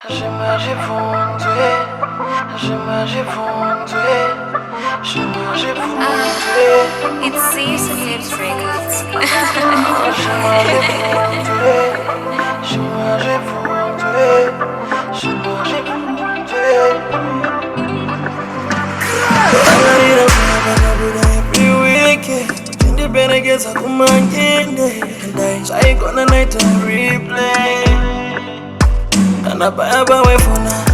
Zvimwe, It's Seasons Records. every weekend, independent gets a command in there, and I gonna night and replay. And I buy a way for now.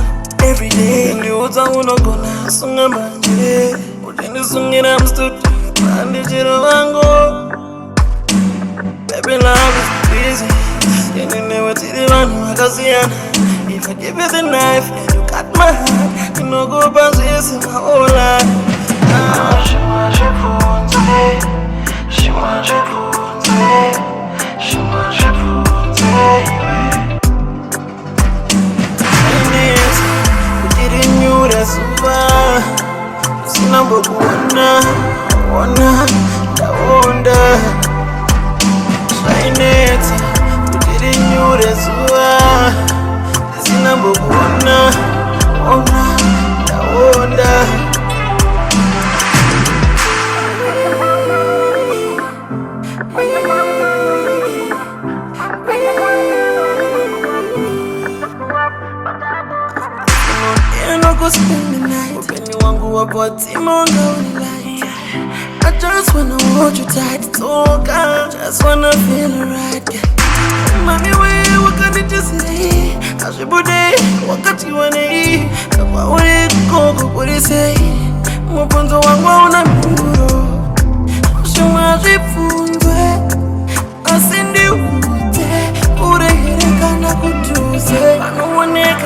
Every day, and you was a one gonna sing a manje. But in the singing, I'm stood and the Jiroango. Baby, love is busy. And you never see the one who I can see. If I give you the knife and you cut my hand, you know go past this in my whole life. Number one, wonder. Shine it, we didn't know this this number one, wonder. Spend the night, open you want go up what team on the light. I just wanna hold you tight, talk out, just wanna feel right. Mommy, what can you say? I should put it, what can you wanna eat? What would it go, what it say? More fun to one on a muro. Zvimwe, I send you, put a hit and I could do say. I don't want to.